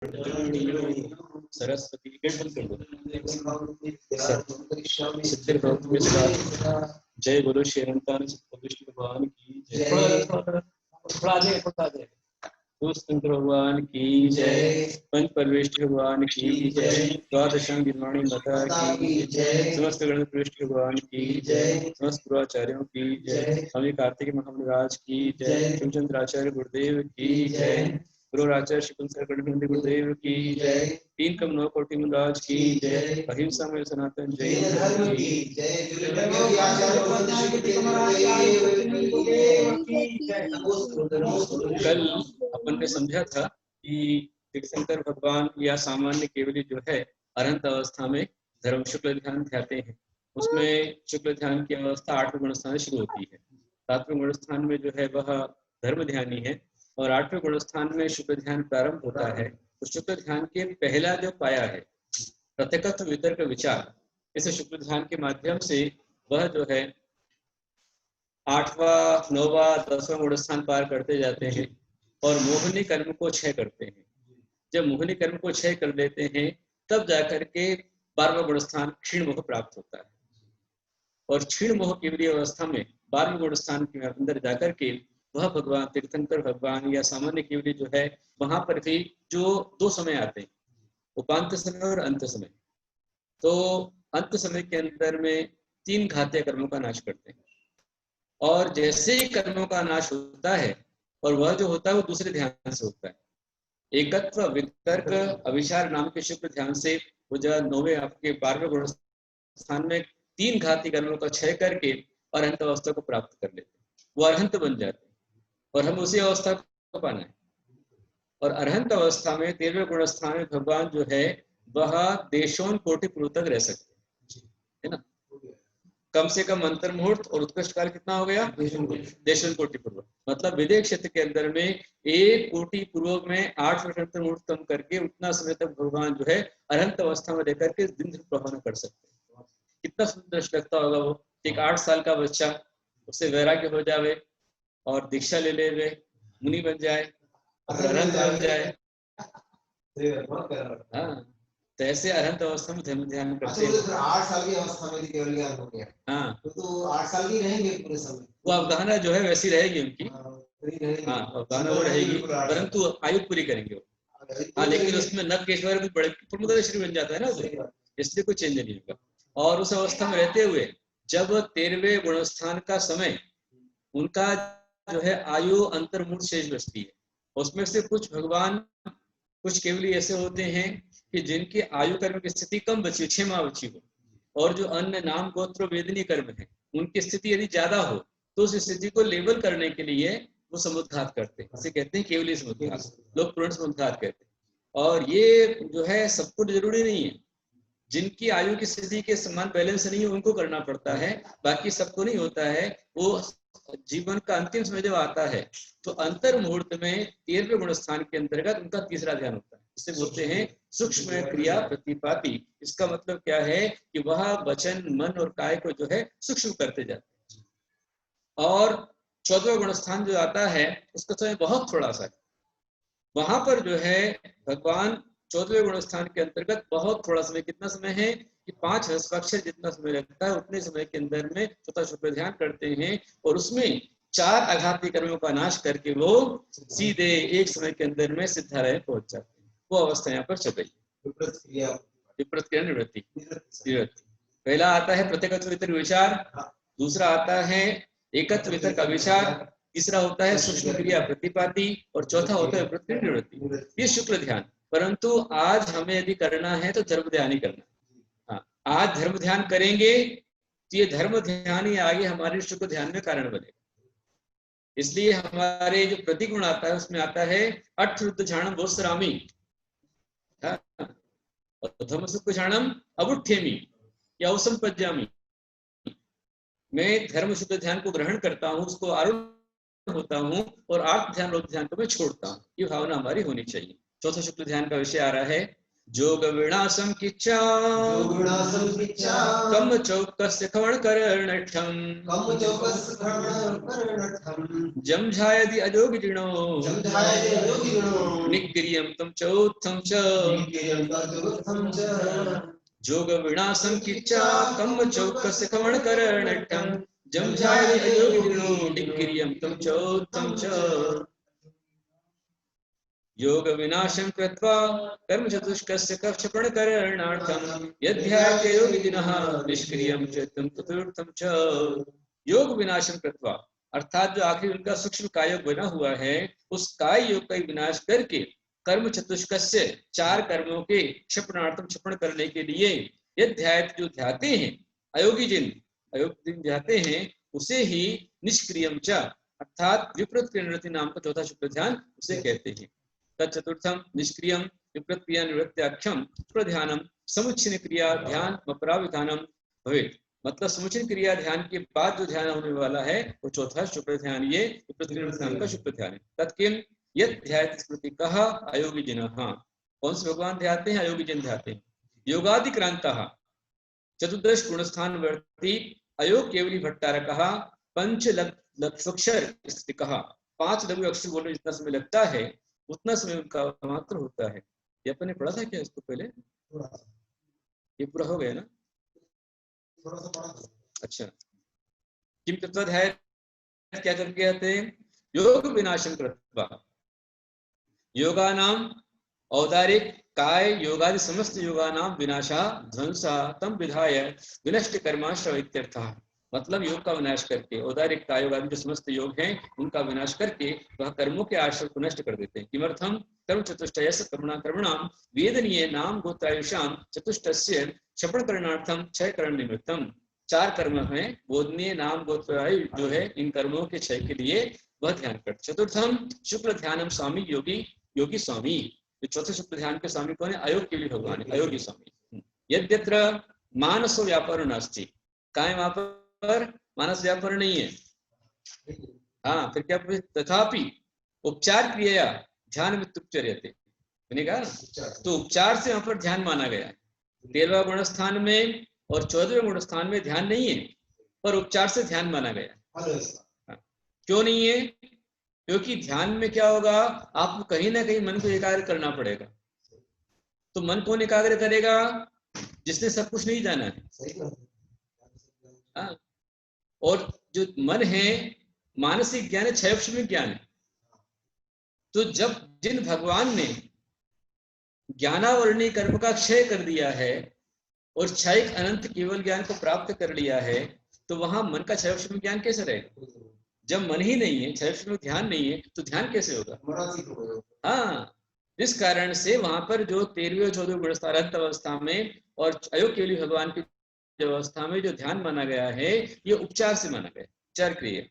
सरस्वती सिद्धिर्भवतु सदा। जय बोलो शेरंतान विष्णु भगवान की जय। थोड़ा आगे शंकर भगवान की जय। पंच परमेष्ठ भगवान की जय। द्वादशांग गिरवाणी माता की जय। समस्त गण प्रविष्ट भगवान की जय। समस्त गुरुआचार्यों की जय। स्वामी कार्तिक महाराज की जय। शिवचंद्राचार्य गुरुदेव की जय। गुरुराचार्य शिवशंकर गुरुदेव की जय। तीन कम नौ कोटि मुराज की जय। अहिंसा में सनातन जय की जय। कल अपन ने समझा था कि तीर्थंकर भगवान या सामान्य केवली जो है अरहंत अवस्था में धर्म शुक्ल ध्यान ध्याते हैं। उसमें शुक्ल ध्यान की अवस्था 8वें गुण स्थान शुरू होती है। 7वें गुण स्थान में जो है वह धर्म ध्यानी है और 8वें गुण स्थान में शुक्ल ध्यान प्रारंभ होता है। तो शुक्ल ध्यान के पहला जो पाया है प्रत्यक्ष वितर्क विचार, इस शुक्ल ध्यान के माध्यम से वह जो है 8वां 9वां 10वां गुण स्थान पार करते जाते हैं और मोहनी कर्म को क्षय करते हैं। जब मोहनी कर्म को क्षय कर लेते हैं तब जाकर के 12वां गुण स्थान क्षीण मोह प्राप्त होता है और क्षीण मोह की अवस्था में 12वें गुण स्थान के अंदर जाकर के वह भगवान तीर्थंकर भगवान या सामान्य केवली जो है वहां पर भी जो 2 समय आते हैं, उपांत समय और अंत समय। तो अंत समय के अंदर में 3 घातीय कर्मों का नाश करते हैं और जैसे ही कर्मों का नाश होता है और वह जो होता है वो दूसरे ध्यान से होता है। एकत्व वितर्क अविचार नाम के शुक्ल ध्यान से वो जो 9वें आपके 12वें गुण स्थान में 3 घाती कर्मों का क्षय करके अरहंत अवस्था को प्राप्त कर लेते हैं, वो अरहंत बन जाते हैं और हम उसी अवस्था को पाना है। और अरहंत अवस्था में 13वें गुण स्थान में भगवान जो है वह देशों कोटि पूर्व तक रह सकते हैं, है ना। कम से कम अंतर मुहूर्त और उत्कृष्ट काल कितना हो गया? देशन कोटि पूर्व। मतलब विदेह क्षेत्र के अंदर में 1 कोटि पूर्व में 8 अंतर मुहूर्त कम करके उतना समय तक भगवान जो है अरहंत अवस्था में लेकर के दिन प्रभाव कर सकते हैं। कितना सुंदर लगता होगा वो। एक 8 साल का बच्चा, उससे वैराग्य हो जावे और दीक्षा ले ले, मुनि बन जाए और अरहंत बन जाए। हाँ, तो ऐसे अरहंत अवस्था में धर्म ध्यान करते हैं। 8 साल की अवस्था में केवल ज्ञान हो गया। हाँ, तो 8 साल की रहेंगे पूरे समय। वो अवधारणा जो है वैसी रहेगी उनकी। हाँ, अवधारणा वो रहेगी, परंतु आयु पूरी करेंगे वो। हाँ, लेकिन उसमें नव केशवर भी बड़े प्रमुख श्री बन जाता है ना, इसलिए कोई चेंज नहीं होगा। और उस अवस्था में रहते हुए जब 13वें गुणस्थान का समय उनका जो है आयु अंतर्मूल शेष बचती है। उसमें से कुछ भगवान कुछ केवली ऐसे होते हैं कि जिनकी आयु कर्म की स्थिति कम बची, 6 माह बची हो, और जो अन्य नाम गोत्र वेदनी कर्म है उनकी स्थिति यदि ज्यादा हो तो उस स्थिति को लेवल करने के लिए वो समुद्घात करते हैं। इसे कहते हैं केवली समुद्घात, लोग पूर्ण समुद्घात कहते हैं। और ये जो है सबको जरूरी नहीं है, जिनकी आयु की स्थिति के समान बैलेंस नहीं है उनको करना पड़ता है, बाकी सबको नहीं होता है। वो जीवन का अंतिम समय जब आता है तो अंतर मुहूर्त में 13वें गुण स्थान के अंतर्गत उनका तीसरा ध्यान होता है। इसे बोलते हैं सूक्ष्म क्रिया प्रतिपाती। इसका मतलब क्या है कि वह वचन मन और काय को जो है सूक्ष्म करते जाते हैं। और 14वां गुण स्थान जो आता है उसका समय बहुत थोड़ा सा है। वहां पर जो है भगवान 14वें गुण स्थान के अंतर्गत बहुत थोड़ा समय, कितना समय है कि 5 हस्ताक्षर जितना समय लगता है उतने समय के अंदर में स्वतः शुक्ल ध्यान करते हैं और उसमें 4 आघाती कर्मों का नाश करके वो सीधे एक समय के अंदर में सिद्धालय पहुंच जाते हैं। वो अवस्था यहाँ पर चल रही है, विपरीत क्रिया निवृत्ति। पहला आता है प्रत्यक्ष वितर्क विचार, दूसरा आता है एकत्व वितर्क का विचार, तीसरा होता है सूक्ष्म क्रिया प्रतिपाती और चौथा होता है विपरीत क्रिया निवृत्ति। ये शुक्ल ध्यान। परंतु आज हमें यदि करना है तो धर्म ध्यान ही करना। हाँ, आज धर्म ध्यान करेंगे तो ये धर्म ध्यान ही आगे हमारे शुक्ल ध्यान में कारण बनेगा। इसलिए हमारे जो प्रतिगुण आता है उसमें आता है अठरुद्ध झाणम भोसरामी, धर्म सुख झाणम अवुठ्ठेमी या उसंपज्यामी। मैं धर्म शुक्ल ध्यान को ग्रहण करता हूँ, उसको आरूढ़ होता हूँ और आर्थ ध्यान रोध ध्यान को मैं छोड़ता हूँ। ये भावना हमारी होनी चाहिए। चौथा शुक्ल ध्यान का विषय आ रहा है जोग विनाशम किच्चा योगविनाशं किच्चा कम चौकस्य खवण करणठम कम चौकस कर्णठम जमझायदि अजोगिनो जमझायते योगिनो निक्रियम तम चौथम च निक्रियं तद्वत्थं च जोग विनाशम किच्चा कम चौकस्य खवण करणठम जमझायदि अजोगिनो निक्रियम तम चौथम च योग विनाशं कृत्वा कर्म चतुष्कस्य क्षपण करणार्थम यध्यायते योगिनः निष्क्रियं चित्तं चतुर्थम च योग विनाशं कृत्वा अर्थात जो आखिर उनका सूक्ष्म कायोग बना हुआ है उस काय योग का विनाश करके कर्म चतुष्कस्य चार कर्मों के क्षपणार्थम क्षपण करने के लिए यध्यायत जो ध्याते हैं अयोगी जिन ध्याते हैं उसे ही निष्क्रियम च अर्थात विपरीत क्रियानिवृत्ति नाम का चौथा शुक्ल ध्यान उसे कहते हैं। तत्चतुर्थम निष्क्रियम विपरीत क्रिया निवृत्त्याख्यम प्रध्यानम समुच्चय क्रिया ध्यान अपराविधानम भवेत्। मतलब समुच्चय क्रिया ध्यान के बाद जो ध्यान होने वाला है वो चौथा शुक्ल ध्यान ये विपरीत क्रिया नाम का शुक्ल ध्यान है। तत्किम यत् ध्यायति स्मृति कहा अयोगी जिन। हाँ, कौन से भगवान ध्याते हैं? अयोगी जिन ध्याते हैं। योगादिक्रांतः चतुर्दश गुणस्थान वर्ती अयोग केवली भट्टारकः पंच लक्षर स्थिति कहा। 5 लघु अक्षर बोलने जितना समय लगता है उतना समय उनका मात्र होता है। ये अपने पढ़ा था क्या इसको पहले? ये पूरा हो गया ना? अच्छा, किम तत्वध्याय क्या करके आते हैं? योग विनाशं कृत्वा योगानाम औदारिक काय योगादि समस्त योगानाम विनाशा ध्वंसा तम विधाय विनष्ट कर्माश्रव इत्यर्थः। मतलब योग का विनाश करके औदारिक काय योग आदि जो समस्त योग हैं उनका विनाश करके वह कर्मों के आश्रय को नष्ट कर देते हैं। किमर्थम कर्म चतुष्टयस्य कर्मणाम वेदनीय नाम गोत्रायुषाम चतुष्टस्य क्षपण करणार्थम क्षय करण निमित्तम। 4 कर्म हैं बोधनीय नाम गोत्रायु जो है इन कर्मों के क्षय के लिए वह ध्यान करते। चतुर्थम शुक्ल ध्यानम स्वामी योगी स्वामी। जो चौथे शुक्ल ध्यान के स्वामी कौन है? अयोग के लिए भगवान है, अयोगी स्वामी। यद्यत्र मानसो व्यापार नास्ति, काय वहां पर मानस व्यापार नहीं है। हाँ, फिर क्या? तथापि उपचार क्रिया ध्यान में तुपचर्यते, तो उपचार से वहां पर ध्यान माना गया है। 13वें गुणस्थान में और 14वें गुणस्थान में ध्यान नहीं है, पर उपचार से ध्यान माना गया। क्यों नहीं है? क्योंकि ध्यान में क्या होगा, आपको कहीं ना कहीं मन को एकाग्र करना पड़ेगा। तो मन कौन एकाग्र करेगा? जिसने सब कुछ नहीं जाना है। हाँ, और जो मन है मानसिक ज्ञान है, 6 अक्षर ज्ञान है। तो जब जिन भगवान ने ज्ञानावरणी कर्म का क्षय कर दिया है और क्षयिक अनंत केवल ज्ञान को प्राप्त कर लिया है, तो वहां मन का 6 अक्षर ज्ञान कैसे रहेगा? जब मन ही नहीं है, 6 अक्षर में ध्यान नहीं है, तो ध्यान कैसे होगा? हाँ, इस कारण से वहां पर जो 13वें और 14वें गुणस्थान अवस्था में और अयोग केवली भगवान की अवस्था में जो ध्यान माना गया है ये उपचार से माना गया, उपचार क्रिया।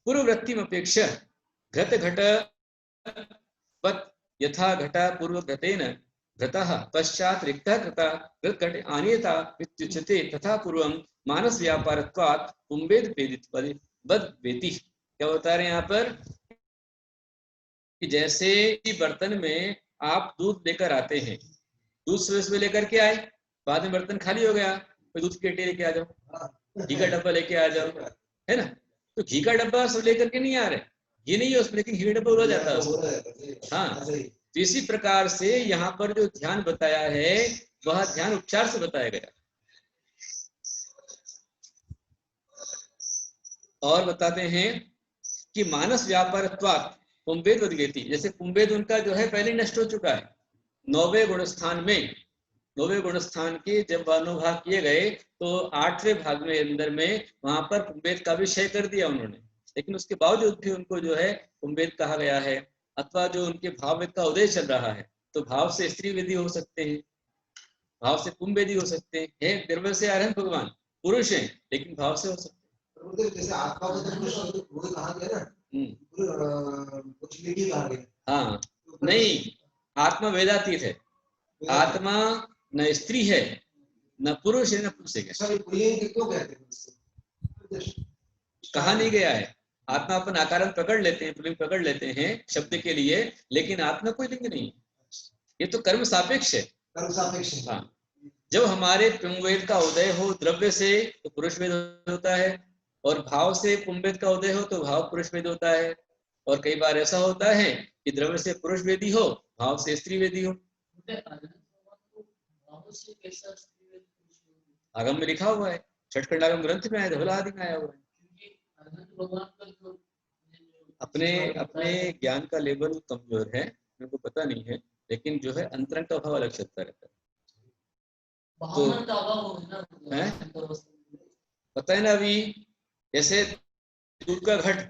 पूर्ववृत्ति अपेक्षा घट घट यथा घटा पूर्व घटेन घटः पश्चात रिक्तः कृता घट घट आनीयता वित्युच्यते तथा पूर्वं मानस व्यापारत्वात् कुंभेद वेदित बद वेति। क्या बता रहे हैं यहाँ पर कि जैसे बर्तन में आप दूध लेकर आते हैं, दूध सुबह लेकर के आए, बाद में बर्तन खाली हो गया, फिर दूध की केटी लेके आ जाओ, घी का डब्बा लेके आ जाओ, है ना? तो घी का डब्बा सब लेकर के नहीं आ रहे, घी नहीं है उसमें, लेकिन घी का डब्बा उड़ा जाता है उसमें। हाँ, तो इसी प्रकार से यहाँ पर जो ध्यान बताया है वह ध्यान उपचार से बताया गया। और बताते हैं कि मानस व्यापारत्वात् कुंभेद उद्गति, जैसे कुंभेद उनका जो है पहले नष्ट हो चुका है। 9वें गुणस्थान में, 9वें गुणस्थान के जब अनुभाग किए गए तो 8वें भाग में अंदर में वहां पर कुंभेद का भी क्षय कर दिया उन्होंने, लेकिन उसके बावजूद भी उनको जो है कुंभेद कहा गया है। अथवा जो उनके भाव वेद का उदय चल रहा है, तो भाव से स्त्री वेदी हो सकते हैं, भाव से कुंभेदी हो सकते हैं। द्रव्य से आ रहे हैं भगवान, पुरुष हैं लेकिन भाव से हो सकते हैं। जैसे आत्मा को तो कहा गया ना, कुछ भी कहा गया। हाँ, नहीं, आत्मा वेदातीत है। आत्मा न स्त्री है न पुरुष है न पुरुष है। कहा नहीं गया है। आत्मा अपन आकार पकड़ लेते हैं, पुलिंग पकड़ लेते हैं शब्द के लिए, लेकिन आत्मा कोई लिंग नहीं है। ये तो कर्म सापेक्ष है। कर्म सापेक्ष है। हाँ, जब हमारे पुंवेद का उदय हो द्रव्य से तो पुरुष वेद होता है, और भाव से पुंवेद का उदय हो तो भाव पुरुष वेद होता है। और कई बार ऐसा होता है कि द्रव्य से पुरुष वेदी हो, भाव से स्त्री वेदी हो। आगम में लिखा हुआ है, छठखंड आगम ग्रंथ में आया, धवला आदि में आया हुआ है। अपने अपने ज्ञान का लेवल कमजोर है, मेरे को पता नहीं है, लेकिन जो है अंतरंग का भाव अलग चलता रहता है। तो है पता है ना, अभी जैसे दूध का घट,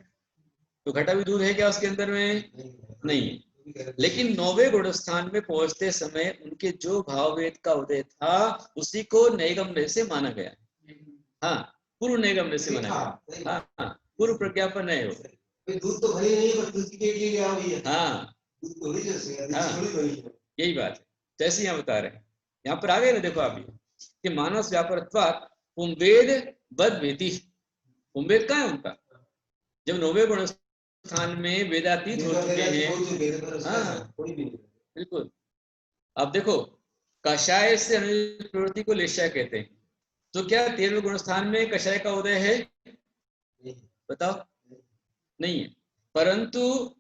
तो घटा भी दूध है क्या उसके अंदर में? नहीं है। लेकिन 9वें गुण स्थान में पहुंचते समय उनके जो भाव वेद का उदय था उसी को नैगम्य से माना गया। हाँ, पूर्व नैगम्य से माना गया। हाँ, पूर्व प्रज्ञापन है वो। दूध तो भरी नहीं, पर दूध की केटली क्या हुई है? हाँ, दूध तो भरी जैसे है, हाँ, यही बात है। जैसे यहाँ बता रहे हैं, यहाँ पर आ गए ना, देखो आप कि मानस व्यापारत्वात् पुंवेद बद वेदी। पुंवेद कहाँ है उनका? जब 9वें गुण स्थान में वेदातीत हो चुके हैं। हाँ, बिल्कुल। अब देखो, कषाय से अनुचित प्रवृत्ति को लेश्या कहते हैं, तो क्या 13वें गुण स्थान में कषाय का उदय है? बताओ, नहीं है। परंतु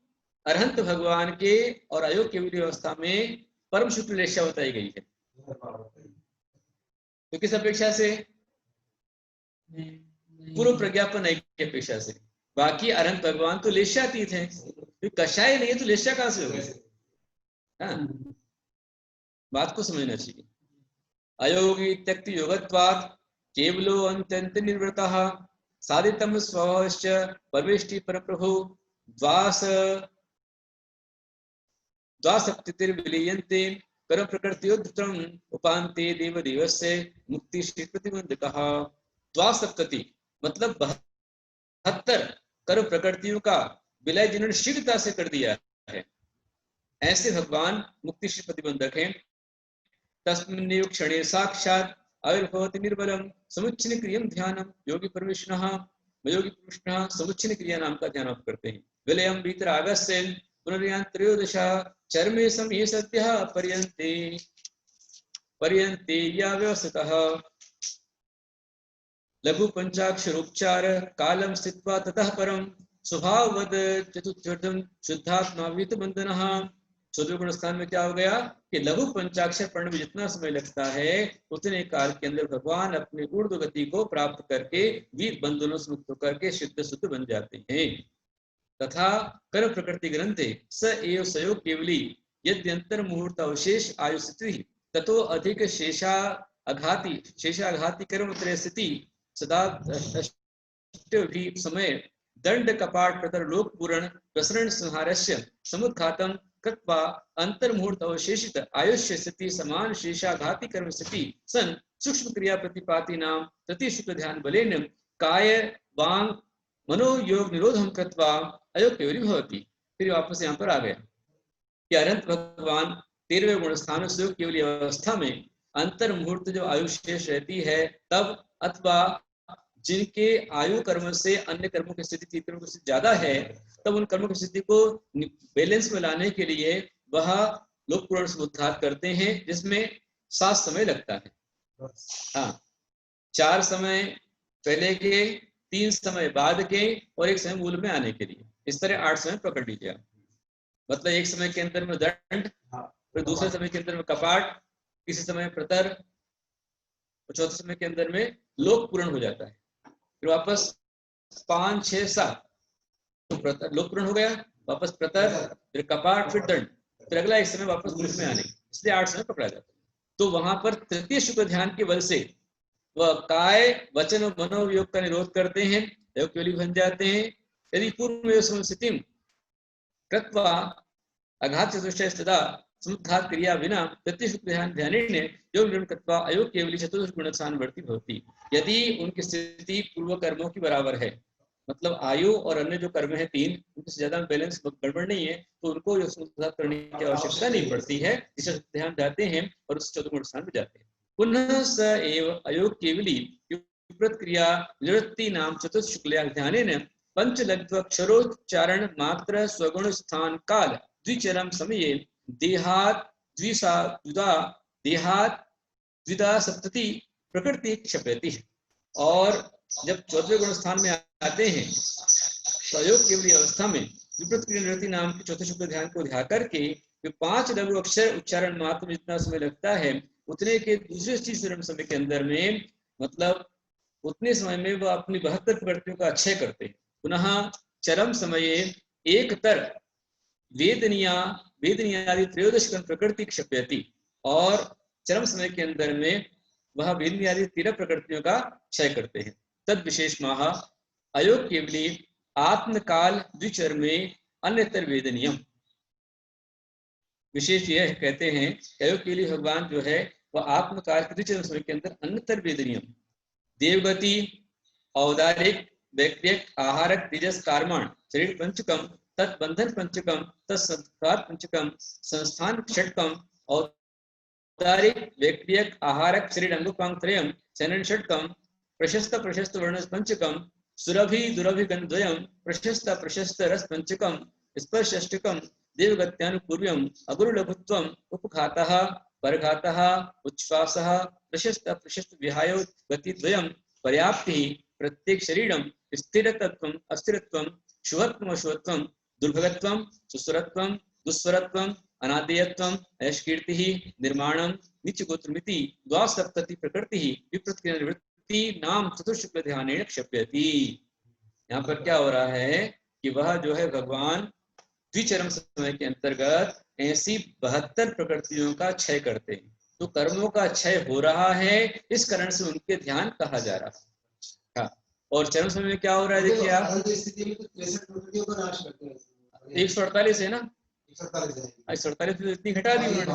अरहंत भगवान के और अयोग्य अवस्था में परम शुक्ल लेश्या बताई गई है। तो किस अपेक्षा से? पूर्व प्रज्ञापन की अपेक्षा से। बाकी अरहंत भगवान तो लेश्यातीत हैं, तो कषाय नहीं है तो लेश्या कहां से होगी? हाँ, बात को समझना चाहिए। अयोगी त्यक्त योगत्वात् केवलो अत्यंत निर्वृतः साधितम स्वभावश्च परमेष्टि परप्रभु द्वासप्ततिर्विलीयन्ते कर्म प्रकृत्योद्धृतम् उपान्ते देवदेवस्य मुक्ति श्री प्रतिबंधकः। द्वासप्तति मतलब 72 कर्म प्रकृतियों का विलय जिन्होंने शीघ्रता से कर दिया है, ऐसे भगवान मुक्ति श्री प्रतिबंधक हैं। तस्मिन्नेव क्षणे साक्षात् आविर्भवति निर्बलम समुच्चन क्रियम ध्यानम योगी परमेश्वरः योगी पुरुषः समुच्चन क्रिया नाम का ध्यान आप करते हैं। विलयम वीतरागस्य पुनर्यांत्रयोदशा चर्मे समय सत्यः पर्यन्ते या व्यवस्थितः लघु पंचाक्षरोपचार कालम स्थित्वा ततः परम स्वभाववद चतुर्थ्यर्थम शुद्धात्मा वित बंधनः। 14वें गुण स्थान में क्या हो गया कि लघु पंचाक्षर पढ़ने में जितना समय लगता है उतने काल के अंदर भगवान अपने ऊर्ध्व गति को प्राप्त करके वीर बंधनों से मुक्त होकर के शुद्ध शुद्ध बन जाते हैं। तथा कर्म प्रकृति ग्रंथे स एव सयोग केवली यद्यंतर मुहूर्त अवशेष आयु स्थिति ततो अधिक शेषाघाती कर्म त्रय स्थिति सदा भी समय दंड कपाट प्रतर लोक पूर्ण प्रसरण संहारस्य समुद्घातम कृत्वा अंतर्मुहूर्त अवशेषित आयुष्य स्थिति समान शेषाघाती कर्म स्थिति सन सूक्ष्म क्रिया प्रतिपाति नाम प्रति शुक्ल ध्यान बलेन काय वांग मनोयोग निरोधम कृत्वा अयोग्य भवति। फिर वापस यहाँ पर आ गया कि अनंत भगवान 13वें गुण स्थान से केवल अवस्था में अंतर मुहूर्त जो आयु शेष रहती है तब, अथवा जिनके आयु कर्म से अन्य कर्मों की स्थिति तीन कर्मों की स्थिति ज्यादा है, तब उन कर्मों की स्थिति को बैलेंस में लाने के लिए वह लोक पुराण से उद्धार करते हैं, जिसमें 7 समय लगता है। हाँ, 4 समय पहले के, 3 समय बाद के और 1 समय मूल में आने के लिए, इस तरह 8 समय पकड़ लीजिए आप। मतलब एक समय के अंदर में दंड, फिर दूसरे समय के अंदर में कपाट, तीसरे समय प्रतर और चौथे समय के अंदर में लोक पूर्ण हो जाता है। फिर वापस 5, 6, 7 तो प्रतर लोक पूर्ण हो गया, वापस प्रतर, फिर कपाट, फिर दंड, फिर अगला 1 समय वापस मूल में आने, इसलिए 8 समय पकड़ा जाता है। तो वहां पर तृतीय शुक्ल ध्यान के बल से वह काय वचन और मनोयोग का निरोध करते हैं, केवली बन जाते हैं। यदि पूर्व में स्थिति कृत्वा अघात चतुष्टय सदा समुद्घात क्रिया विना तृतीय शुक्ल ध्यान ध्यानेन योग निर्णय कृत्वा अयोग केवली चतुर्दश गुणस्थान बढ़ती भवति। यदि उनकी स्थिति पूर्व कर्मों की बराबर है, मतलब आयु और अन्य जो कर्म है 3, उनसे ज्यादा बैलेंस गड़बड़ नहीं है, तो उनको समुद्घात करने की आवश्यकता नहीं पड़ती है, जिसे ध्यान जाते हैं और उस चतुर्थ गुण स्थान में जाते हैं। पुनः स एव अयोग केवली क्रिया निवृत्ति नाम चतुर्थ शुक्ल ध्यानेन पंचलघ्वक्षरोच्चारण मात्र स्वगुण स्थान काल द्विचरम समये देहात द्विधा देहात द्विधा सप्तति प्रकृति क्षपयति। और जब 14वें गुण स्थान में आते हैं तो अयोग केवली अवस्था में विपरीत क्रिया निवृत्ति नाम के चौथे शुक्ल ध्यान को ध्यान करके जो 5 लघु अक्षर उच्चारण मात्र में जितना समय लगता है उतने के दूसरे चरण समय के अंदर में मतलब उतने समय में वह अपनी 72 प्रकृतियों का अक्षय करते हैं। पुनः चरम समये एक तर्क वेदनीयादि 13 प्रकृति क्षपयति। और चरम समय के अंदर में वह वेदनीयादि 13 प्रकृतियों का क्षय करते हैं। तद विशेष माह अयोग केवली आत्मकाल द्विचर में अन्यतर वेदनीयम। विशेष यह कहते हैं अयोग केवली भगवान जो है वह आत्मकाल के द्विचर समय के अंदर अन्यतर वेदनीयम देवगति औदारिक व्यक्तिक आहारक तेजस कार्मण शरीर पंचकम तत्बंधन पंचकम तत्संस्कार पंचकम संस्थान षटकम औदारिक व्यक्तिक आहारक शरीर अंगोपांगत्रयम चनन षटकम प्रशस्त प्रशस्त वर्ण पंचकम सुरभि दुरभि गंधद्वयम प्रशस्त प्रशस्त रस पंचकम स्पर्शष्टकम देवगत्यानुपूर्व्यम अगुरुलघुत्वम उपघातः परघातः उच्छ्वासः प्रशस्त प्रशस्त विहाय गतिद्वयम पर्याप्ति प्रत्येक शरीरम स्थिरत्वम अस्थिरत्वम शुभत्वम अशुभत्वम दुर्भगत्वम सुस्वरत्वम दुस्वरत्वम अनादेयत्वम ऐशकीर्तिः निर्माणम नित्यगोत्रमिति द्वासप्तति प्रकृति विपरीत क्रिया निवृत्ति नाम चतुर्शुक्ल ध्यानेन क्षप्यति। यहाँ पर क्या हो रहा है कि वह जो है भगवान द्विचरम समय के अंतर्गत ऐसी 72 प्रकृतियों का क्षय करते हैं। तो कर्मों का क्षय हो रहा है इस कारण से उनके ध्यान कहा जा रहा है। और चरम समय में क्या हो रहा है देखिए आप 148 है ना 148 तो इतनी घटा दी उन्होंने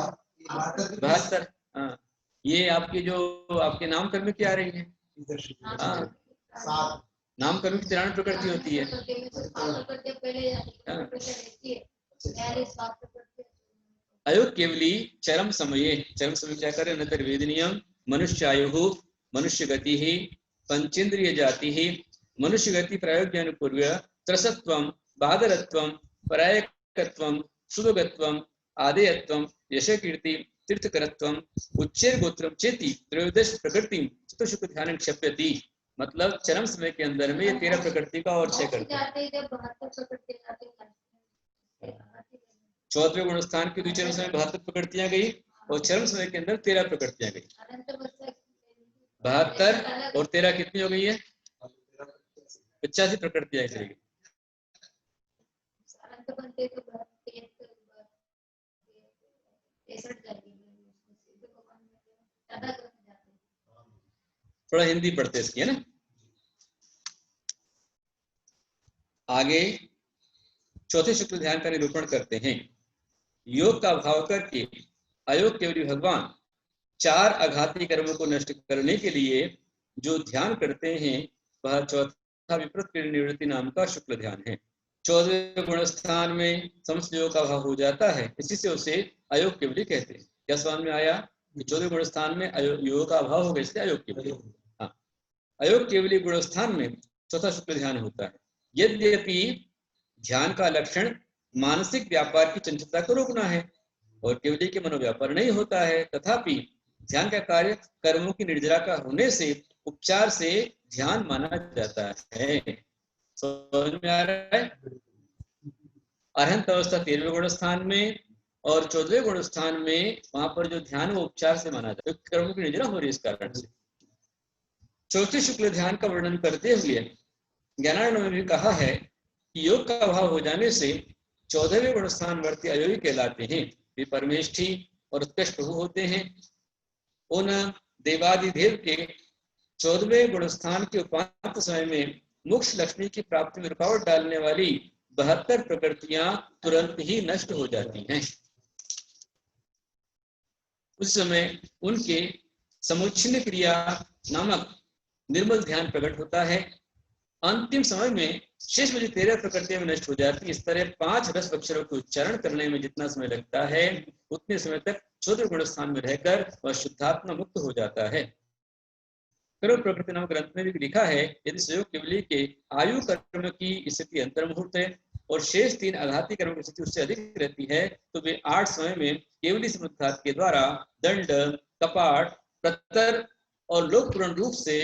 72। हाँ ये आपके जो आपके नाम कर्म की आ रही है। हाँ नाम कर्म की 93 प्रकृति होती है। अयोग केवली चरम समय क्या करे नतर वेदनीयम मनुष्यायु मनुष्य गति ही पंचेन्द्रिय जाति ही मनुष्य गति प्रायोग्यानुपूर्व्य त्रसत्वम बादरत्वम परायकत्वम शुभगत्वम आदेयत्वम यशकीर्ति तीर्थकरत्वम उच्चैर गोत्रम चेति त्रयोदश प्रकृति चतुर्शुक्ल ध्यान क्षप्यति। मतलब चरम समय के अंदर में ये 13 प्रकृति का और क्षय करते हैं। 14वें गुण स्थान के द्विचरम समय 72 प्रकृतियां गई और चरम समय के अंदर 13 प्रकृतियां गई। 72 और 13 कितनी हो गई है 85 प्रकृतियां चली गई। थोड़ा हिंदी पढ़ते इसकी है ना। आगे चौथे शुक्ल ध्यान का निरूपण करते हैं। योग का भाव करके अयोग केवली भगवान 4 आघाती कर्मों को नष्ट करने के लिए जो ध्यान करते हैं वह चौथा विपरीत क्रिया निवृत्ति नाम का शुक्ल ध्यान है। 14वें गुण स्थान में समस्त योग का भाव हो जाता है, इसी से उसे अयोग केवली कहते हैं। क्या समझ में आया कि 14वें गुण स्थान में योग का अभाव होगा इसलिए अयोग केवली। हाँ अयोग केवली गुण स्थान में चौथा शुक्ल ध्यान होता है। यद्यपि ध्यान का लक्षण मानसिक व्यापार की चंचलता को रोकना है और केवली के मनोव्यापार नहीं होता है, तथापि ध्यान का कार्य कर्मों की निर्जरा का होने से उपचार से ध्यान माना जाता है। समझ में आ रहा है। अरहंत अवस्था 13वें गुण स्थान में और 14वें गुण स्थान में वहां पर जो ध्यान वो उपचार से माना जाता है, कर्मों की निर्जरा हो रही है इस कारण से। चौथे शुक्ल ध्यान का वर्णन करते हुए ज्ञानानंद ने भी कहा है कि योग का अभाव हो जाने से 14वें गुण स्थान वर्ती अयोगी कहलाते हैं। वे परमेष्ठी और उत्कृष्ट प्रभु होते हैं। उन देवादिदेव के 14वें गुण स्थान के उपांत समय में मोक्ष लक्ष्मी की प्राप्ति में रुकावट डालने वाली 72 प्रकृतियां तुरंत ही नष्ट हो जाती हैं। उस समय उनके समुच्छिन्न क्रिया नामक निर्मल ध्यान प्रकट होता है। अंतिम समय में शेष बची 13 प्रकृतियां में नष्ट हो जाती। इस तरह 5 रस अक्षरों के उच्चारण करने में जितना समय लगता है उतने समय तक 14 गुण स्थान में रहकर वह शुद्धात्मा मुक्त हो जाता है। कर्म प्रकृति नामक ग्रंथ में भी लिखा है यदि संयोग केवली के आयु कर्म की स्थिति अंतर मुहूर्त है और शेष 3 आघाती कर्मों की स्थिति उससे अधिक रहती है तो वे 8 समय में केवली समुद्घात के द्वारा दंड, कपाट, प्रतर और लोकपूर्ण रूप से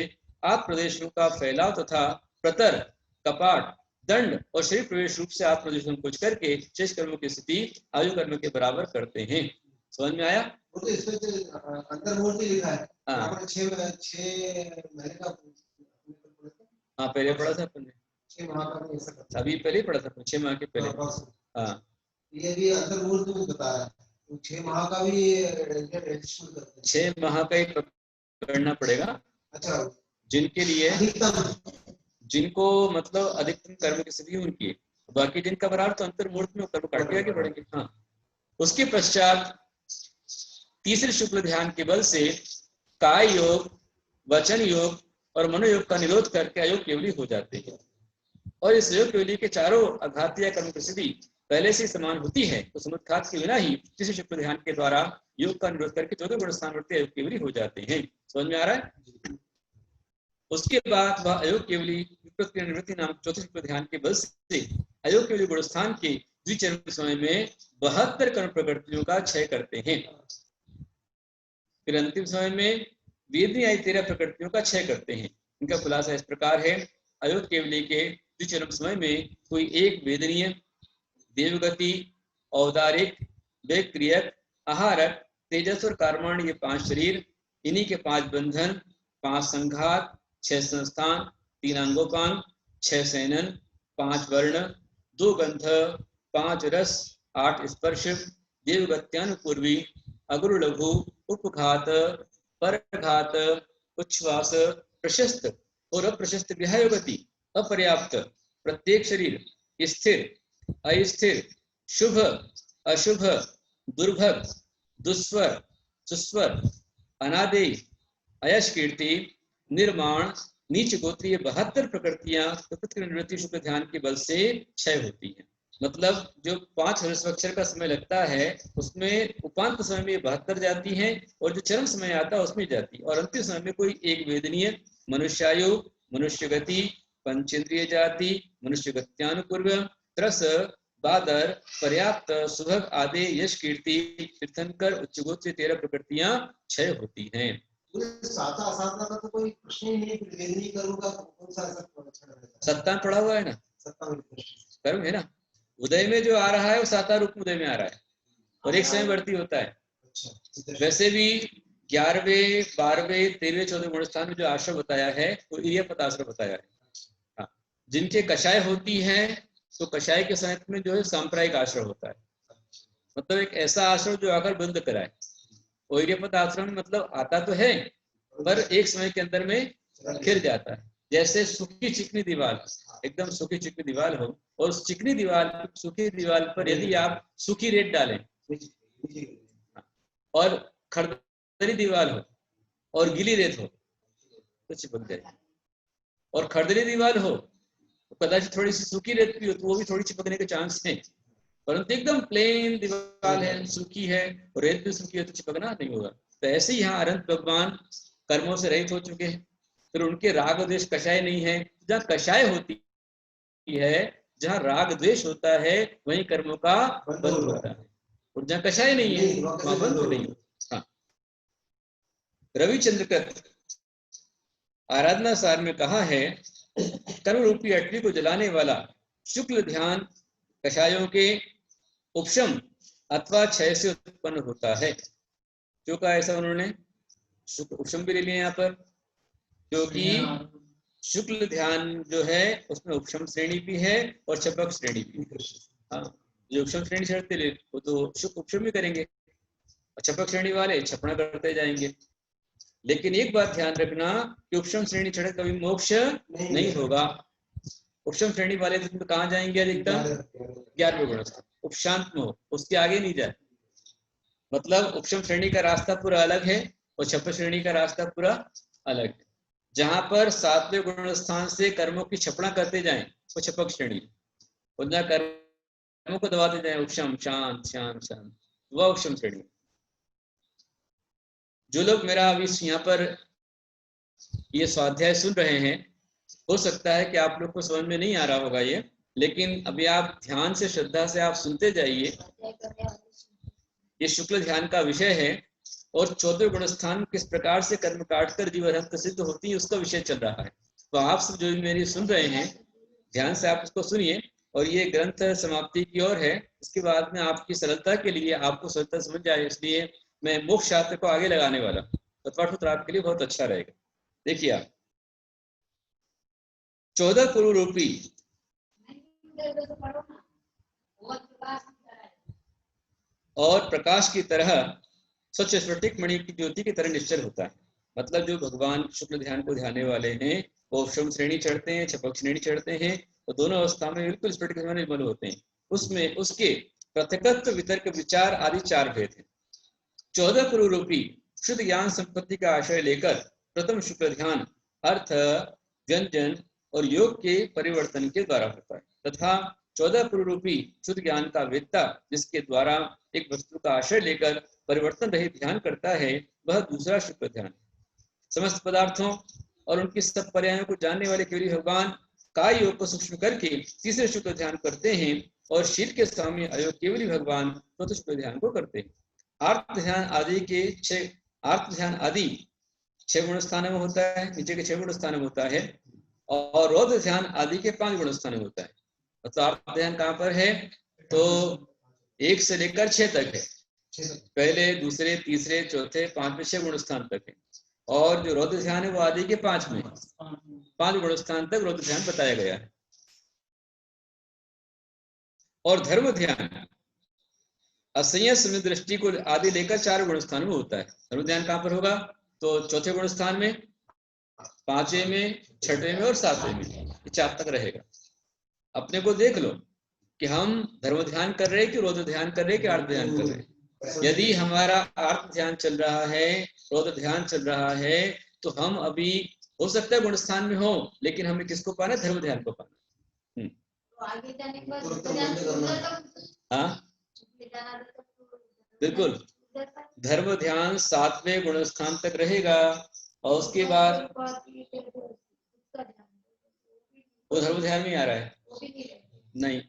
आप प्रदेशों का फैलाव तथा प्रतर, कपाट, दंड और शरीर प्रवेश रूप से आप प्रदेशों को करके शेष कर्मों की स्थिति आयु कर्म के बराबर करते हैं। समझ में आया? वो तो इसमें अंतर्मूर्ति लिखा है। हाँ 6 महीने का। हाँ पहले पढ़ा था अपन ने, 6 माह का भी ऐसा करता है। अभी पहले पढ़ा था 6 माह के पहले। हाँ ये भी अंतर्मूर्ति में बताया, तो 6 माह का भी रजिस्टर करते हैं। 6 माह का ही करना पड़ेगा। अच्छा, जिनके लिए अधिकतम, जिनको मतलब अधिकतम कर्म की स्थिति उनकी है, बाकी जिनका बराबर तो अंतर्मूर्त में कर्म काट के आगे बढ़ेंगे। हाँ उसके पश्चात तीसरे शुक्ल ध्यान के बल से काय योग, वचन योग और मनोयोग का निरोध करके अयोग केवली हो जाते हैं। और इस योग केवली के चारों आघातीय कर्म की स्थिति पहले से समान होती है तो समुद्घात के बिना ही तीसरे शुक्ल ध्यान के द्वारा योग का निरोध करके 14 गुण स्थानवर्ती अयोग केवली हो जाते हैं। समझ में आ रहा है? उसके बाद वह अयोग केवली विपरीत क्रिया निवृत्ति नामक चौथे शुक्ल ध्यान के बल से अयोग केवली गुण स्थान के द्विचरण समय में 72 कर्म प्रकृतियों का क्षय करते हैं। फिर अंतिम समय में वेदनी आई 13 प्रकृतियों का क्षय करते हैं। इनका खुलासा इस प्रकार है। अयोग केवली के द्विचरण समय में कोई एक वेदनीय, देवगति, औदारिक, वेक्रियक, आहारक, तेजस और कर्माण, ये 5 शरीर, इन्हीं के 5 बंधन, 5 संघात, 6 संस्थान, 3 अंगोपांग, 6 सैनन, 5 वर्ण, 2 गंध, 5 रस, 8 स्पर्श, देवगत्यानुपूर्वी, अगुरु लघु, उपघात, परघात, उच्छ्वास, प्रशस्त और अप्रशस्त विहायोगति, अपर्याप्त, प्रत्येक शरीर, स्थिर, अस्थिर, शुभ, अशुभ, दुर्भग, दुस्वर, सुस्वर, अनादेय, अयश कीर्ति, निर्माण, नीच गोत्रीय 72 प्रकृतियां निवृत्ति शुक्ल ध्यान के बल से क्षय होती हैं। मतलब जो 5 हर्षवक्षर का समय लगता है उसमें उपांत समय में 72 जाती हैं और जो चरम समय आता है उसमें जाती है। और अंतिम समय में कोई एक वेदनीय, मनुष्यायु, मनुष्य गति, पंचेंद्रिय जाति, मनुष्य गत्यानुपूर्व, त्रस, बादर, पर्याप्त, सुभग आदि, यश कीर्ति, तीर्थंकर, उच्चगोत्र 13 प्रकृतियां क्षय होती हैं। साता असाता का तो कोई प्रश्न ही नहीं, वेदनी करूंगा कौन सा ऐसा अच्छा रहेगा? सत्ता पड़ा हुआ है ना, कर्म है ना, उदय में जो आ रहा है वो साता रूप उदय में आ रहा है और एक समय बढ़ती होता है। वैसे भी 11वें, 12वें, 13वें, 14वें गुण स्थान में जो आश्रम बताया है वो इरियापत आश्रम बताया है। हाँ, जिनके कषाय होती है तो कषाय के समय में जो है सांप्रायिक आश्रम होता है, मतलब एक ऐसा आश्रम जो आकर बंद कराए। और इरियापत आश्रम मतलब आता तो है पर एक समय के अंदर में खिर जाता है। जैसे सूखी चिकनी दीवार, एकदम सूखी चिकनी दीवार हो और उस चिकनी दीवार, सूखी दीवार पर यदि आप सूखी रेत डालें और खरदरी दीवार हो और गीली रेत हो तो चिपक जाएगी, और खरदरी दीवार हो तो कदाचित थोड़ी सी सूखी रेत भी हो तो वो भी थोड़ी चिपकने के चांस है, परंतु एकदम प्लेन दीवार है, सूखी है और रेत भी सूखी है तो चिपकना नहीं होगा। तो ऐसे ही यहाँ अनंत भगवान कर्मों से रहित हो चुके हैं, फिर उनके राग द्वेष कषाय नहीं है। जहाँ कषाय होती है, जहाँ राग द्वेष होता है वहीं कर्मों का बंध होता है, और जहाँ कषाय नहीं है वहां बंध नहीं होता। हाँ, रविचंद्रकृत आराधना सार में कहा है, कर्म रूपी अटवी को जलाने वाला शुक्ल ध्यान कषायों के उपशम अथवा क्षय से उत्पन्न होता है। क्यों कहा ऐसा उन्होंने? उपशम भी ले लिया यहाँ पर, क्योंकि शुक्ल ध्यान जो है उसमें उपशम श्रेणी भी है और छपक श्रेणी भी है। हाँ, जो उपशम श्रेणी चढ़ते ले वो तो उपशम भी करेंगे और छपक श्रेणी वाले छपना करते जाएंगे। लेकिन एक बात ध्यान रखना कि उपशम श्रेणी चढ़े कभी मोक्ष नहीं होगा। उपशम श्रेणी वाले तो कहाँ जाएंगे? अधिकतम 11वें गुण स्थान उपशांत में हो, उसके आगे नहीं जाए। मतलब उपशम श्रेणी का रास्ता पूरा अलग है और छपक श्रेणी का रास्ता पूरा अलग है। जहां पर 7वें गुण स्थान से कर्मों की छपना करते जाएं वो छपक श्रेणी, और जहाँ कर्मों को दबाते जाएं उपशम, शांत शांत शांत, वह उपशम श्रेणी। जो लोग मेरा अभी यहाँ पर ये स्वाध्याय सुन रहे हैं, हो सकता है कि आप लोग को समझ में नहीं आ रहा होगा ये, लेकिन अभी आप ध्यान से, श्रद्धा से आप सुनते जाइए। ये शुक्ल ध्यान का विषय है और 14 गुणस्थान किस प्रकार से कर्म काट कर जीव अर्हत सिद्ध होती है उसका विषय चल रहा है। तो आप सब जो मेरी सुन रहे हैं ध्यान से आप उसको सुनिए। और ये ग्रंथ समाप्ति की ओर है। इसके बाद में आपकी सरलता के लिए, आपको सरलता समझ जाए इसलिए मैं मोक्ष शास्त्र को आगे लगाने वाला हूँ। तत्वार्थ आपके लिए बहुत अच्छा रहेगा। देखिए आप 14 कुरु रूपी और प्रकाश की तरह स्वच्छ स्फटिक मणि की ज्योति की तरह निश्चल होता है। मतलब जो भगवान शुक्ल ध्यान को ध्याने वाले हैं वो श्रम श्रेणी चढ़ते हैं, छपक श्रेणी चढ़ते हैं, तो दोनों अवस्था में बिल्कुल स्फटिक निर्मल होते हैं। उसमें उसके प्रत्यकत्व, वितर्क, विचार आदि 4 भेद हैं। 14 कुरु रूपी शुद्ध ज्ञान संपत्ति का आश्रय लेकर प्रथम शुक्ल ध्यान अर्थ, व्यंजन और योग के परिवर्तन के द्वारा होता है, तथा 14 कुरु रूपी शुद्ध ज्ञान का वेत्ता जिसके द्वारा एक वस्तु का आश्रय लेकर परिवर्तन रहित ध्यान करता है, वह दूसरा शुक्ल ध्यान। समस्त पदार्थों और उनकी सब पर्यायों को जानने वाले केवली भगवान काय योग को सूक्ष्म करके तीसरे शुक्ल ध्यान करते हैं और शील के स्वामी अयोग केवली भगवान चौथे शुक्ल ध्यान को करते हैं। आर्त ध्यान आदि के 6 गुण स्थानों में होता है, नीचे के 6 गुण स्थानों में होता है, और रौद्र ध्यान आदि के 5 गुण स्थानों में होता है। मतलब आर्त ध्यान कहाँ पर है? तो 1 से लेकर 6 तक है। पहले, दूसरे, तीसरे, चौथे, 5वें 6 गुण स्थान तक है। और जो रौद्र ध्यान है वो आदि के 5 में, 5 गुण स्थान तक रौद्र ध्यान बताया गया है। और धर्म ध्यान असंयम दृष्टि को आदि लेकर 4 गुण स्थान में होता है। धर्म ध्यान कहाँ पर होगा? तो चौथे गुण स्थान में, 5वें में, 6वें में और 7वें में, ये 4 तक रहेगा। अपने को देख लो कि हम धर्म ध्यान कर रहे हैं कि रौद्र ध्यान कर रहे हैं कि आर्त ध्यान कर रहे हैं। यदि हमारा आर्त ध्यान चल रहा है, रौद्र ध्यान चल रहा है, तो हम अभी हो सकता है गुण स्थान में हो, लेकिन हमें किसको पाना? धर्म ध्यान को पाना। हाँ बिल्कुल, धर्म ध्यान 7वें गुण स्थान तक रहेगा और उसके बाद वो धर्म ध्यान में आ रहा है नहीं।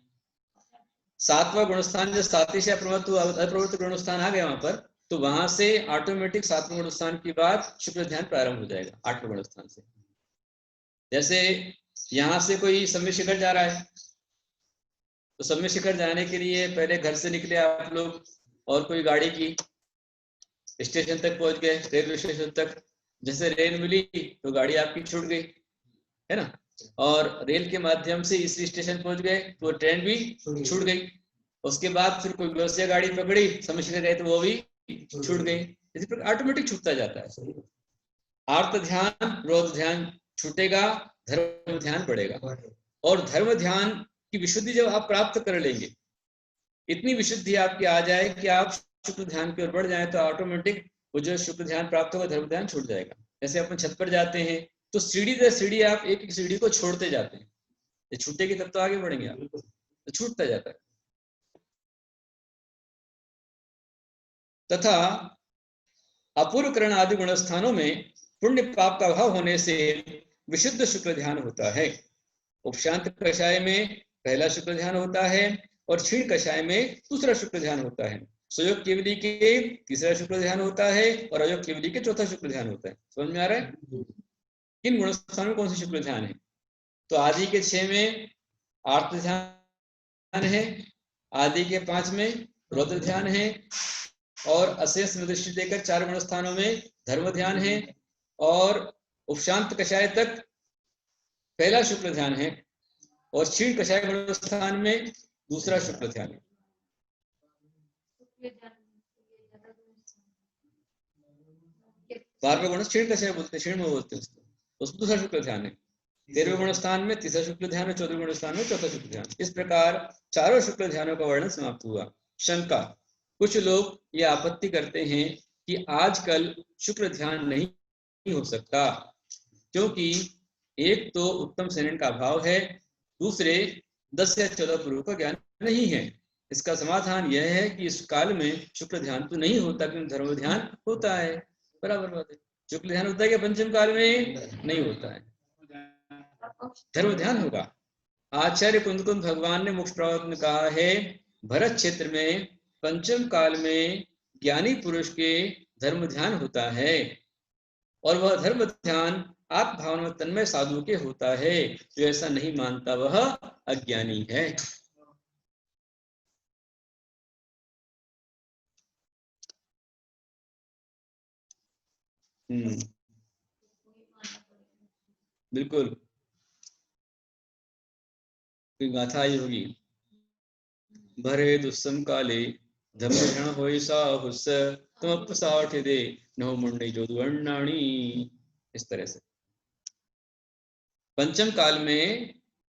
7वां गुण स्थान जो 7 से अप्रवृत्त गुण स्थान आ गया वहां पर, तो वहां से ऑटोमेटिक 7वें गुण स्थान के बाद शुक्ल ध्यान प्रारंभ हो जाएगा 8वें गुण स्थान से। जैसे यहाँ से कोई सम्य शिखर जा रहा है, तो सम्य शिखर जाने के लिए पहले घर से निकले आप लोग और कोई गाड़ी की, स्टेशन तक पहुंच गए, रेलवे स्टेशन तक। जैसे रेल मिली तो गाड़ी आपकी छूट गई, है ना। और रेल के माध्यम से इसी स्टेशन पहुंच गए तो ट्रेन भी छूट गई। उसके बाद फिर कोई व्यवसाय गाड़ी पकड़ी, समय शिखर गए तो वो भी छूट गई। इसी प्रकार ऑटोमेटिक छूटता जाता है। आर्त ध्यान, रौद्र ध्यान छूटेगा, धर्म ध्यान बढ़ेगा। और धर्म ध्यान की विशुद्धि जब आप प्राप्त कर लेंगे, इतनी विशुद्धि आपकी आ जाए कि आप शुक्ल ध्यान की ओर बढ़ जाए, तो ऑटोमेटिक वो जो शुक्ल ध्यान प्राप्त होगा धर्म ध्यान छूट जाएगा। जैसे अपन छत पर जाते हैं तो सीढ़ी दर सीढ़ी आप एक एक सीढ़ी को छोड़ते जाते हैं, ये छूटेगी तब तो आगे बढ़ेंगे आप, तो छूटता जाता है। तथा अपूर्व करण आदि गुण स्थानों में पुण्य पाप का अभाव होने से विशुद्ध शुक्ल ध्यान होता है। उपशांत कषाय में पहला शुक्ल ध्यान होता है और क्षीण कषाय में दूसरा शुक्ल ध्यान होता है। सुयोग केवली के तीसरा शुक्ल ध्यान होता है और अयोग केवली के चौथा शुक्ल ध्यान होता है। समझ में आ रहा है? किन गुणस्थानों में कौन सी शुक्ल ध्यान है? तो आदि के 6 में आर्त ध्यान है, आदि के 5 में रौद्र ध्यान है, और अशेष दृष्टि देकर 4 गुण स्थानों में धर्म ध्यान है, और उपशांत कषाय तक पहला शुक्ल ध्यान है, और क्षीण कषाय गुण स्थान में दूसरा शुक्ल ध्यान है। 12वें गुण क्षीण कषाय बोलते, क्षीण में बोलते हैं उसको दूसरा शुक्ल ध्यान है। 13वें गुण स्थान में तीसरा शुक्ल ध्यान है, 14वें गुण स्थान में चौथा शुक्ल ध्यान। इस प्रकार चारों शुक्ल ध्यानों का वर्णन समाप्त हुआ। शंका, कुछ लोग ये आपत्ति करते हैं कि आजकल शुक्ल ध्यान नहीं हो सकता, क्योंकि एक तो उत्तम शरण का अभाव है, दूसरे 10 या 14 पूर्व का ज्ञान नहीं है। इसका समाधान यह है कि इस काल में शुक्ल ध्यान तो नहीं होता, क्योंकि धर्म ध्यान होता है। बराबर बात है। शुक्ल ध्यान होता है क्या पंचम काल में? नहीं होता है, धर्म ध्यान होगा। आचार्य कुंदकुंद भगवान ने मोक्ष प्रभाव में कहा है, भरत क्षेत्र में पंचम काल में ज्ञानी पुरुष के धर्म ध्यान होता है और वह धर्म ध्यान आप भावना में तन्मय साधु के होता है। जो ऐसा नहीं मानता वह अज्ञानी है। बिल्कुल, कोई गाथा आई होगी, भरे दुस्सम काले धर्म होय साहुस तुम अपसाठ दे नौ मुंडे जो दुअण्णाणी। इस तरह से पंचम काल में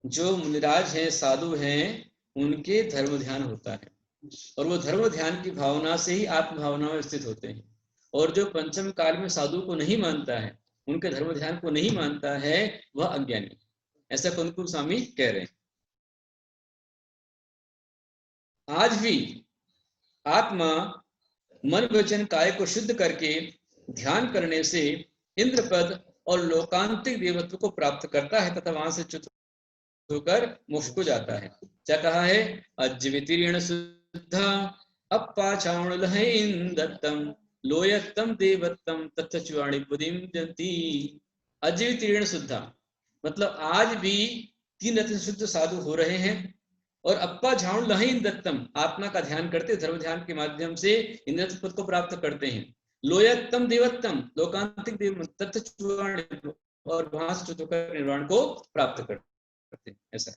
जो मुनिराज हैं, साधु हैं, उनके धर्म ध्यान होता है और वो धर्म ध्यान की भावना से ही आत्म भावना में स्थित होते हैं। और जो पंचम काल में साधु को नहीं मानता है, उनके धर्म ध्यान को नहीं मानता है, वह अज्ञानी। ऐसा कुंदकुंद स्वामी कह रहे हैं। आज भी आत्मा मन वचन काय को शुद्ध करके ध्यान करने से इंद्र पद और लोकांतिक देवत्व को प्राप्त करता है तथा वहां से च्युत होकर मोक्ष को जाता है। क्या कहा है? अज्वितीर्ण शुद्धा अप्पाचावण दत्तम लोयत्तम देवत्तम तत्चुवाणी बुद्धिम जंती। अज्वितीर्ण शुद्धा मतलब आज भी 3 रत्न शुद्ध साधु हो रहे हैं और अप्पा झाउण लहीन दत्तम आत्मा का ध्यान करते, धर्म ध्यान के माध्यम से इंद्र पद को प्राप्त करते हैं। लोयत्तम देवत्तम लोकांतिक देव तत्चुवाणी और वहां से च्युत होकर निर्वाण को प्राप्त करते हैं। ऐसा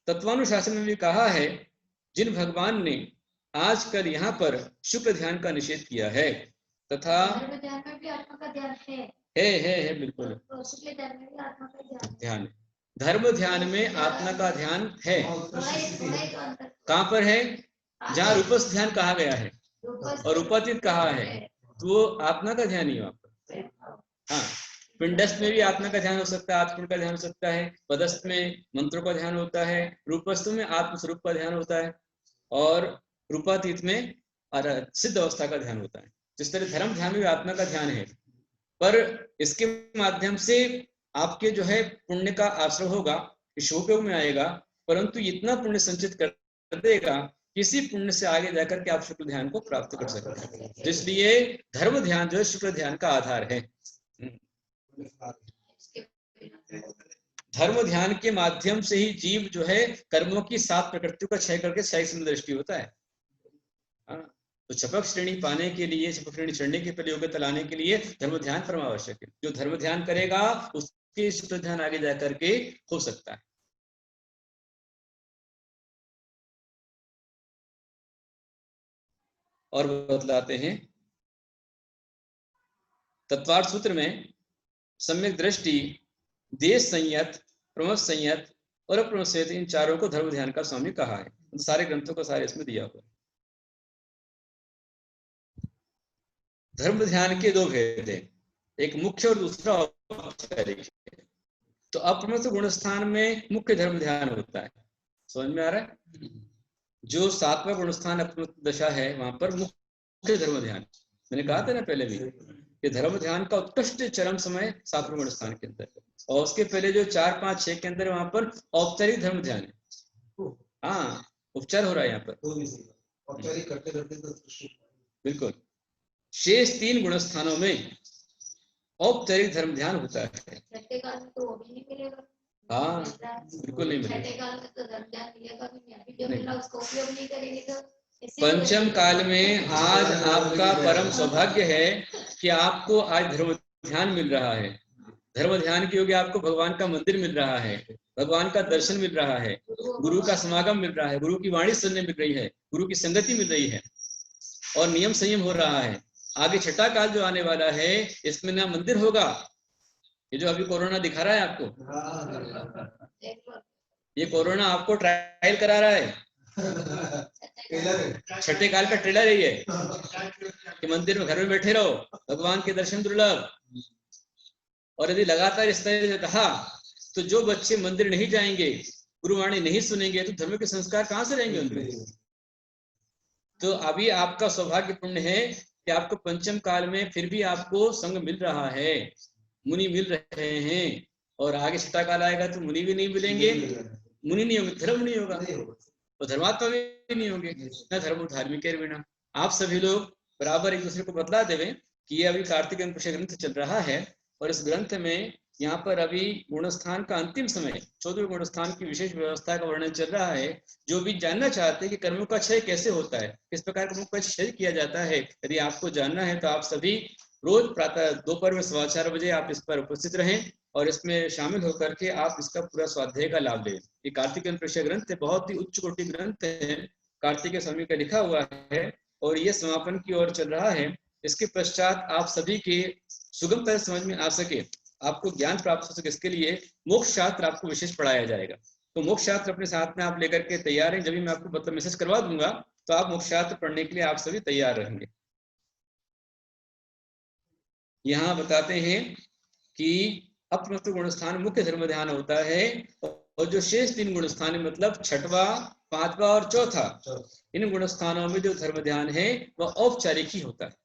तत्वानुशासन में भी कहा है, जिन भगवान ने आजकल यहाँ पर शुक्र ध्यान का निषेध किया है तथा ध्यान में भी आत्मा का ध्यान है बिल्कुल तो शुक्ल ध्यान में भी आत्मा का ध्यान है। धर्म ध्यान में आत्मा का ध्यान है। कहाँ पर है? जहाँ रूपस्थ ध्यान कहा गया है और रूपातीत कहा है, तो वो आत्मा का ध्यान ही वहां पर। हाँ, पिंडस्थ में भी आत्मा का ध्यान हो सकता है, आत्मा का ध्यान हो सकता है, पदस्थ में मंत्रों का ध्यान होता है, रूपस्थ में आत्मस्वरूप का ध्यान होता है और रूपातीत में सिद्ध अवस्था का ध्यान होता है। जिस तरह धर्म ध्यान में भी आत्मा का ध्यान है, पर इसके माध्यम से आपके जो है पुण्य का आश्रय होगा, शोक में आएगा, परंतु इतना पुण्य संचित कर देगा किसी पुण्य से आगे जाकर के आप शुक्र ध्यान को प्राप्त कर सकते हैं। इसलिए धर्म ध्यान जो है शुक्र ध्यान का आधार है। धर्म ध्यान के माध्यम से ही जीव जो है कर्मों की 7 प्रकृतियों का क्षय करके क्षय दृष्टि होता है। तो चपक श्रेणी पाने के लिए, चपक श्रेणी चढ़ने के पहले योग्यता लाने के लिए धर्म ध्यान परम आवश्यक है। जो धर्म ध्यान करेगा उसके शुक्र ध्यान आगे जाकर के हो सकता है। और बतलाते हैं तत्वार्थ सूत्र में सम्यक दृष्टि, देश संयत, प्रमथ संयत और अप्रमथ संयत, इन चारों को धर्म ध्यान का स्वामी कहा है। सारे ग्रंथों का सारे इसमें दिया हुआ है। धर्म ध्यान के 2 भेद हैं, एक मुख्य और दूसरा औपचारिक। तो अप्रमथ गुणस्थान में मुख्य धर्म ध्यान होता है, समझ में आ रहा है? जो 7वां गुणस्थान अप्रमथ दशा है वहां पर मुख्य धर्म ध्यान। मैंने कहा था ना पहले भी कि धर्म ध्यान का उत्कृष्ट चरम समय 7वें गुणस्थान के अंदर, और उसके पहले जो 4, 5, 6 के अंदर वहां पर औपचारिक धर्म ध्यान है। हाँ, उपचार हो रहा है यहाँ पर औपचारिक करते करते। बिल्कुल, शेष 3 गुणस्थानों में औपचारिक धर्म ध्यान होता है। छठे काल में तो वो भी नहीं मिलेगा। हाँ, बिल्कुल नहीं मिलेगा। छठे काल में तो धर्म ध्यान मिलेगा भी नहीं, अभी जो मिला उसको उपयोग नहीं करेंगे तो। पंचम काल में आज आपका परम सौभाग्य है कि आपको आज धर्म ध्यान मिल रहा है। धर्म ध्यान के योग्य आपको भगवान का मंदिर मिल रहा है, भगवान का दर्शन मिल रहा है, गुरु का समागम मिल रहा है, गुरु की वाणी सुनने मिल रही है, गुरु की संगति मिल रही है और नियम संयम हो रहा है। आगे छठा काल जो आने वाला है, इसमें ना मंदिर होगा, ये जो अभी कोरोना दिखा रहा है आपको, ये कोरोना आपको ट्रायल करा रहा है। छठे काल का ट्रेलर है ये कि मंदिर में घर में बैठे रहो, भगवान के दर्शन दुर्लभ। और यदि लगातार इस तरह से कहा तो जो बच्चे मंदिर नहीं जाएंगे, गुरुवाणी नहीं सुनेंगे, तो धर्म के संस्कार कहां से रहेंगे उनमें? तो अभी आपका सौभाग्य पुण्य है कि आपको पंचम काल में फिर भी आपको संग मिल रहा है, मुनि मिल रहे हैं, और आगे छठा काल आएगा तो मुनि भी नहीं मिलेंगे मुनि नहीं होंगे, धर्म नहीं होगा, नहीं होगा। तो धर्मात्मा भी नहीं होंगे, न धर्म धार्मिक के बिना। आप सभी लोग बराबर एक दूसरे को बतला देवे कि ये अभी कार्तिक पुरुष ग्रंथ चल रहा है और इस ग्रंथ में यहाँ पर अभी गुणस्थान का अंतिम समय 14वें गुणस्थान की विशेष व्यवस्था का वर्णन चल रहा है। जो भी जानना चाहते हैं कि कर्मों का क्षय कैसे होता है, किस प्रकार कर्मों का क्षय किया जाता है, यदि आपको जानना है तो आप सभी रोज प्रातः दोपहर में 4:15 बजे आप इस पर उपस्थित रहें और इसमें शामिल होकर के आप इसका पूरा स्वाध्याय का लाभ लें। ये कार्तिक पुरुष ग्रंथ बहुत ही उच्च कोटि ग्रंथ है, कार्तिकेय स्वामी का लिखा हुआ है और ये समापन की ओर चल रहा है। इसके पश्चात आप सभी के सुगमता समझ में आ सके, आपको ज्ञान प्राप्त हो सके, इसके लिए मोक्ष शास्त्र आपको विशेष पढ़ाया जाएगा। तो मोक्ष शास्त्र अपने साथ में आप लेकर के तैयार हैं, जब भी मैं आपको मतलब मैसेज करवा दूंगा तो आप मोक्ष शास्त्र पढ़ने के लिए आप सभी तैयार रहेंगे। यहाँ बताते हैं कि अपमस्तु गुणस्थान मुख्य धर्म ध्यान होता है और जो शेष 3 गुणस्थान मतलब 6वां, 5वां और 4था, इन गुणस्थानों में जो धर्म ध्यान है वह औपचारिक ही होता है।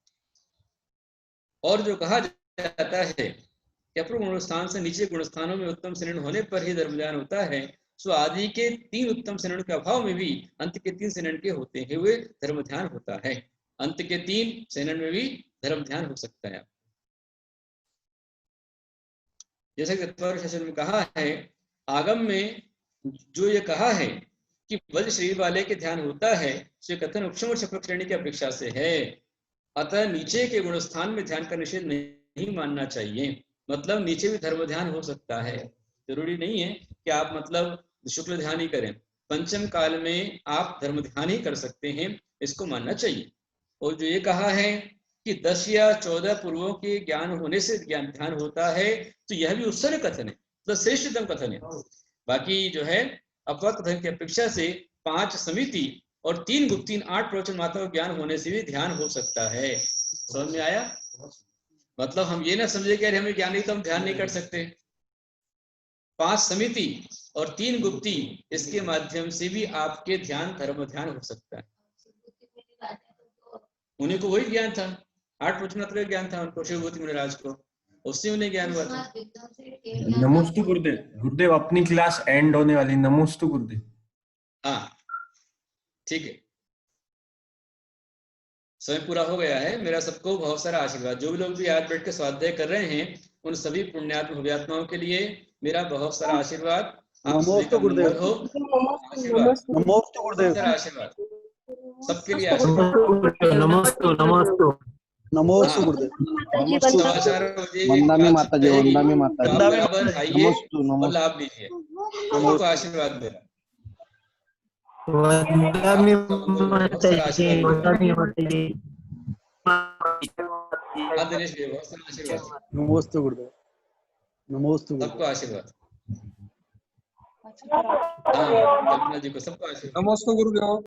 और जो कहा जाता है कि अपूर्व गुणस्थान से नीचे गुणस्थानों में उत्तम शरण होने पर ही धर्म ध्यान होता है, सो आदि के 3 उत्तम शरण के अभाव में भी अंत के 3 शरण के होते हुए धर्म ध्यान होता है। अंत के 3 शरण में भी धर्म ध्यान हो सकता है। जैसे कि तत्पर शासन में कहा है, आगम में जो ये कहा है कि वज्र शरीर वाले के ध्यान होता है, तो कथन उपशम और शपथ श्रेणी की अपेक्षा से है। अतः नीचे के गुणस्थान में ध्यान का निषेध नहीं मानना चाहिए। मतलब नीचे भी धर्म ध्यान हो सकता है, जरूरी नहीं है कि आप मतलब शुक्ल ध्यान ही करें। पंचम काल में आप धर्म ध्यान ही कर सकते हैं, इसको मानना चाहिए। और जो ये कहा है कि 10 या 14 पूर्वों के ज्ञान होने से ज्ञान ध्यान होता है, तो यह भी उत्सर्ग कथन है, तो श्रेष्ठतम कथन है। बाकी जो है अपवाद कथन की अपेक्षा से 5 समिति और 3 गुप्तीन 8 प्रवचन मात्रा ज्ञान होने से भी ध्यान हो सकता है। समझ में आया? मतलब हम ये ना समझे कि अरे हमें ज्ञान नहीं तो हम ध्यान नहीं कर सकते। 5 समिति और 3 गुप्ती, इसके माध्यम से भी आपके ध्यान धर्म ध्यान हो सकता है। उन्हीं को वही ज्ञान था, 8 प्रवचन मात्रा का ज्ञान था उनको, शिवभूति मुनिराज को, उससे उन्हें ज्ञान हुआ था। नमोस्तु गुरुदेव। गुरुदेव अपनी क्लास एंड होने वाली, नमोस्तु गुरुदेव। हाँ ठीक है, समय पूरा हो गया है। मेरा सबको बहुत सारा आशीर्वाद। जो भी लोग भी आज बैठ के स्वाध्याय कर रहे हैं उन सभी पुण्यात्म भव्यात्माओं के लिए मेरा बहुत सारा आशीर्वाद। आप सभी का मंगल हो। आशीर्वाद, नमोस्तु गुरुदेव। आशीर्वाद सबके लिए आशीर्वाद। नमोस्तु नमोस्तु नमोस्तु गुरुदेव। नमोस्तु वंदना माता जी, वंदना माता जी। बराबर आइए नमोस्तु और नमोस्तु लाभ लीजिए। सबको आशीर्वाद मेरा। वंदना माता जी, वंदना माता जी। दिनेश भैया बहुत सारा आशीर्वाद। नमोस्तु गुरुदेव। नमोस्तु गुरुदेव। सबको आशीर्वाद। हाँ कल्पना जी को सबको आशीर्वाद। नमोस्तु गुरुदेव।